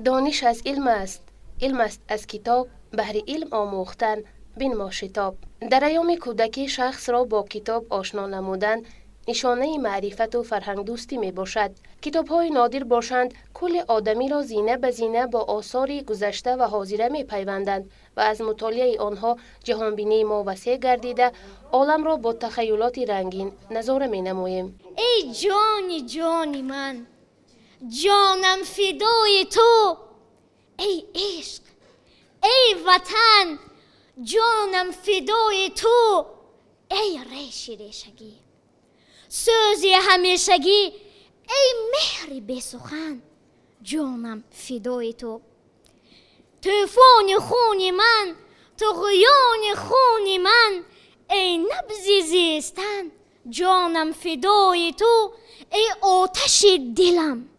دانش از علم است، علم است از کتاب، بهر علم آموختن بنما شتاب. در ایام کودکی شخص را با کتاب آشنا نمودن نشانه معرفت و فرهنگ دوستی می باشد. کتاب های نادر باشند کل آدمی را زینه به زینه با آثار گذشته و حاضره می پیوندند و از مطالعه آنها جهانبینی ما وسیع گردیده عالم را با تخیلات رنگین نظاره می نماییم. ای جانی جانی من، جانم فدای تو، ای عشق، ای وطن، جانم فدای تو، ای ریش ریشگی، سوزی همیشگی، ای مهر بی سخن، جانم فدای تو. طوفان خون من، طغیان خون من، ای نبض زیستن، جانم فدای تو، ای آتش دلم،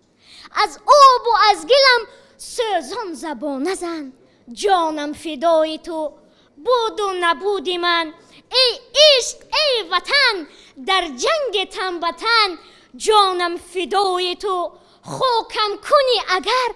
از آب و از گلم سوزان زبانه زن، جانم فدای تو. بود و نبود من، ای عشق، ای وطن، در جنگ تن به تن، جانم فدای تو. خاکم کنی اگر،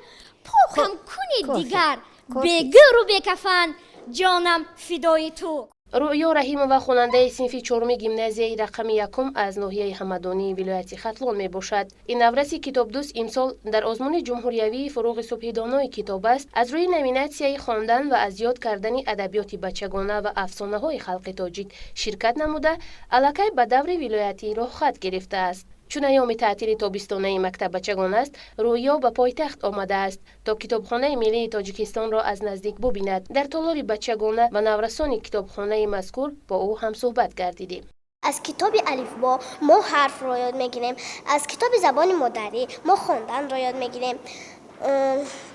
پاکم کنی دیگر، بگر و بکفن، جانم فدای تو. رؤیا رحیم و خواننده صنف چهارم گیمنازیای رقم یکم از ناحیه همدانی ولایت ختلان می باشد. این نورس کتاب دوست امسال در آزمون جمهوریوی فروغ صبح دانای کتاب است از روی نومیناسیای خواندن و از یاد کردن ادبیات بچگانه و افسانه های خلق تاجیک شرکت نموده الکی به دور ولایتی راه خط گرفته است. چون ایام تعطیل تابستانه مکتب بچگان است، رویا به پایتخت آمده است تا کتابخانه ملی تاجیکستان را از نزدیک ببیند. در تالار بچگانه و نورسان کتابخانه مذکور با او هم صحبت کردیم. از کتاب الفبا ما حرف را یاد میگیریم، از کتاب زبان مادری ما خواندن را یاد میگیریم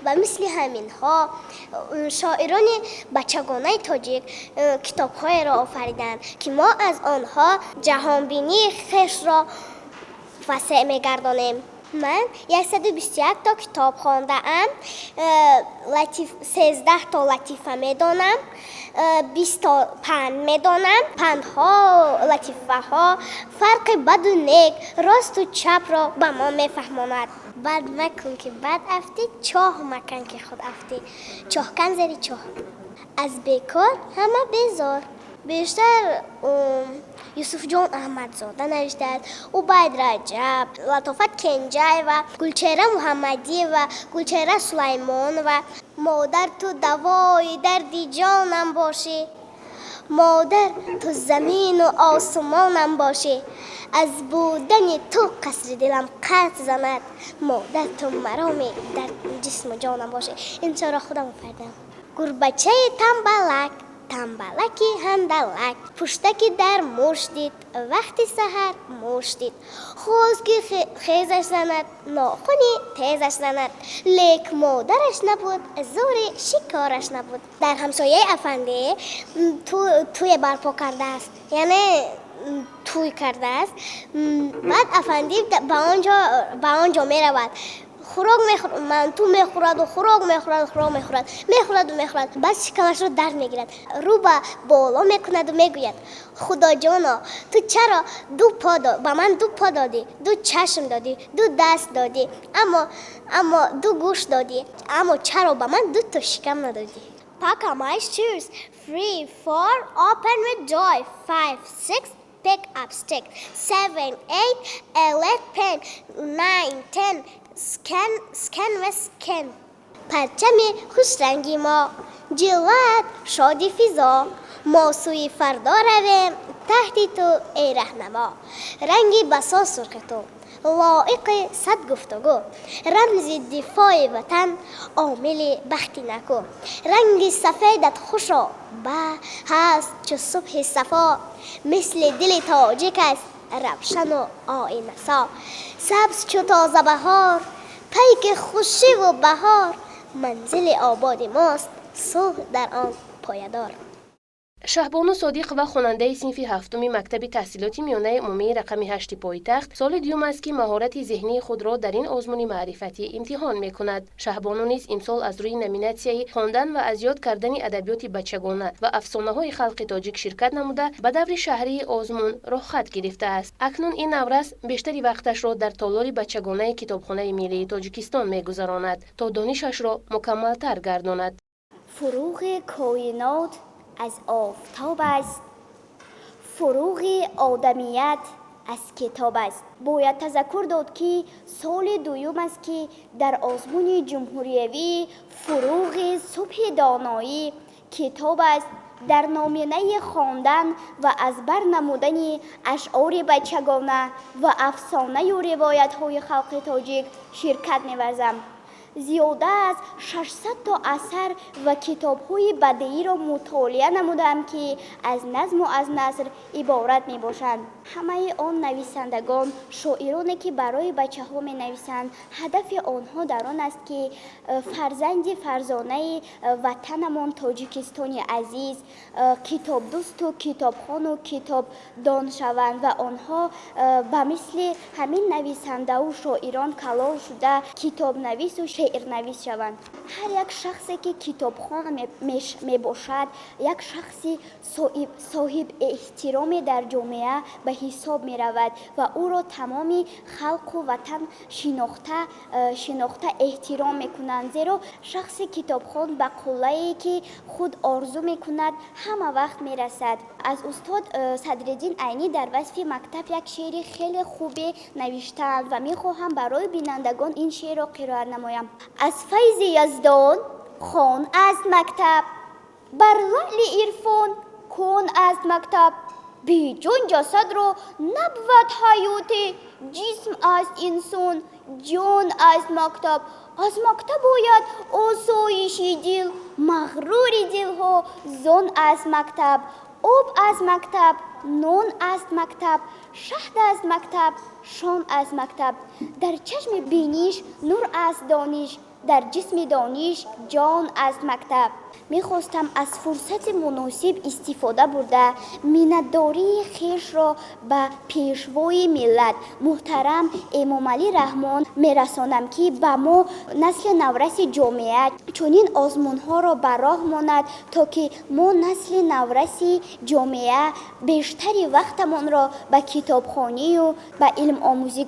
و مثل همین ها شاعران بچگانه تاجیک کتاب‌های را آفریدند که ما از آنها جهانبینی خویش را وسیع می‌گردانیم. من 121 تا کتاب خوانده ام، 13 تا لطیفه میدانم، 20 تا پند میدانم. پندها، لطیفه ها فرق بد و نیک، راست و چپ را به ما میفهماند. بد مکن که بد افتی، چاه مکن که خود افتی، چاه کن زیر چاه. از بیکار همه بیزار. بیشتر یوسف جان احمدزاده نوشته است، عبید رجب، لطافت کنجای و گلچهره محمدی و گلچهره سلیمان و مادر تو دوای دردی جانم باشی، مادر تو زمین و آسمانم باشی، از بودن تو قصر دلم قطع زند، مادر تو مرامی در جسم و جانم باشی. این چرا خودم فردم. گربچه تنبلک، تنبلکی هندلک، پشتکی در موش دید، وقتی سحر موش دید، خوز که خیزش زند، ناخونی تیزش زند، لیک مادرش نبود، زور شکارش نبود. در همسایه افندی توی برپا کرده است، یعنی توی کرده است. بعد افندی به آنجا می رود، خوراک منتو میخورد و خوراک میخورد. بعد شکمش رو در میگیرد، رو به بالا میکند و میگوید خدا جانا تو چرا به من دو پا دادی، دو چشم دادی، دو دست دادی، اما دو گوش دادی، اما چرا به من دو تا شکم ندادی؟ Pack on my shoes. 3, 4, open with joy. 5, 6, pick up stick. 7, 8, elect pen. 9, 10, scan و scan. پرچم خوش رنگی ما، جلوت شادی فضا، ما سوی فردا رویم تحت تو ای رهنما. رنگی بسا سرخ تو، لایق صد گفتگو، رمز دفاع وطن، عامل بختی نکو. رنگ سفیدت خوشا به هست چو صبح صفا، مثل دل تاجیک است روشن و آینه سا. سبز چو تازه بهار، پیک خوشی و بهار، منزل آباد ماست صبح در آن پایدار. شهبانو صادق و خواننده صنف هفتم مکتب تحصیلات میانه عمومی رقم 8 پایتخت سال دوم است که مهارت ذهنی خود را در این آزمون معرفتی امتحان می‌کند. شهبانو نیز امسال از روی نومیناسیای خواندن و از یاد کردن ادبیات بچگانه و افسانه‌های خلق تاجیک شرکت نموده به دور شهری آزمون راه خط گرفته است. اکنون این نورس بیشتری وقتش را در تالار بچگانه کتابخانه ملی تاجیکستان می‌گذراند تا دانشش را مکمل‌تر گرداند. فروغ کائنات از آفتاب است، فروغ آدمیت از کتاب است. باید تذکر داد که سال دوم است که در آزمون جمهوریوی فروغ صبح دانایی کتاب است. در نامینه خواندن و از بر نمودن اشعار بچگانه و افسانه و روایت های خلق تاجیک شرکت می‌ورزم. زیاده از 600 تا اثر و کتاب‌های بدیعی را مطالعه نمودم که از نظم و از نثر عبارت می‌باشند. همه آن نویسندگان شاعرانی که برای بچه‌ها می‌نویسند هدف آنها در آن است که فرزانه وطنمان تاجیکستان عزیز کتاب دوست و کتابخوان و کتاب دان شوند و آنها به مثل همین نویسنده و شاعران کلاه شده کتاب نویس و شعر نویس شوند. هر یک شخصی که کتابخوان می باشد یک شخصی صاحب احترام در جامعه به حساب می رود و او را تمام خلق و وطن شناخته احترام می کنند، زیرا شخصی کتابخوان به قله‌ای که خود آرزو می کند همه وقت می رسد. از استاد صدرالدین عینی در وصف مکتب یک شعر خیلی خوبی نوشتند و می خواهم برای بینندگان این شعر را قرائت نمایم. از فیض یزدان خوان از مکتب، بر لعل عرفان کن از مکتب. بی جان جسد را نبود حیات، جسم از انسان جان از مکتب. از مکتب باید آسایش دل، مغرور دلها زان از مکتب. آب از مکتب، نان از مکتب، شهد از مکتب، شام از مکتب. در چشم بینیش نور از دانش، در جسم دانش جان از مکتب. میخواستم از فرصت مناسب استفاده برده منتداری خویش را به پیشوای ملت محترم امام علی رحمان میرسانم که به ما نسل نورس جامعه چنین آزمون ها را به راه ماند تا که ما نسل نورس جامعه بیشتری وقتمان را به کتابخوانی و به علم آموزی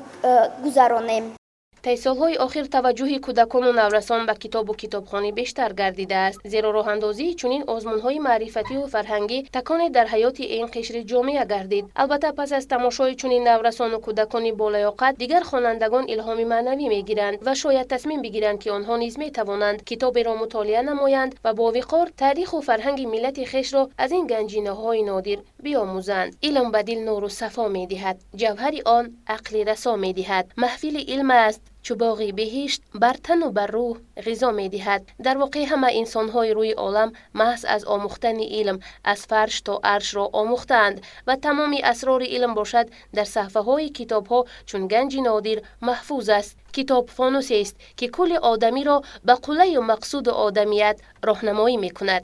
گذرانیم. طی سالهای آخر توجه کودکان و نورسان به کتاب و کتابخوانی بیشتر گردیده است، زیرا راه اندازی چنین آزمون‌های معرفتی و فرهنگی تکان در حیات این قشر جامعه گردید. البته پس از تماشای چنین نورسان و کودکان بالیاقت دیگر خوانندگان الهام معنوی میگیرند و شاید تصمیم بگیرند که آنها نیز میتوانند کتابی را مطالعه نمایند و با وقار تاریخ و فرهنگ ملت خویش را از این گنجینه‌های نادر بیاموزند. علم به دل نور و صفا می‌دهد، جوهر آن عقل رسا می‌دهد. محفل علم است چو باغ بهشت، بر تن و بر روح غذا می‌دهد. در واقع همه انسان‌های روی عالم محض از آموختن علم از فرش تا عرش را آموختند و تمام اسرار علم باشد در صفحه‌های کتاب‌ها چون گنج نادر محفوظ است. کتاب فانوسی است که کل آدمی را به قله و مقصود آدمیت راهنمایی می‌کند.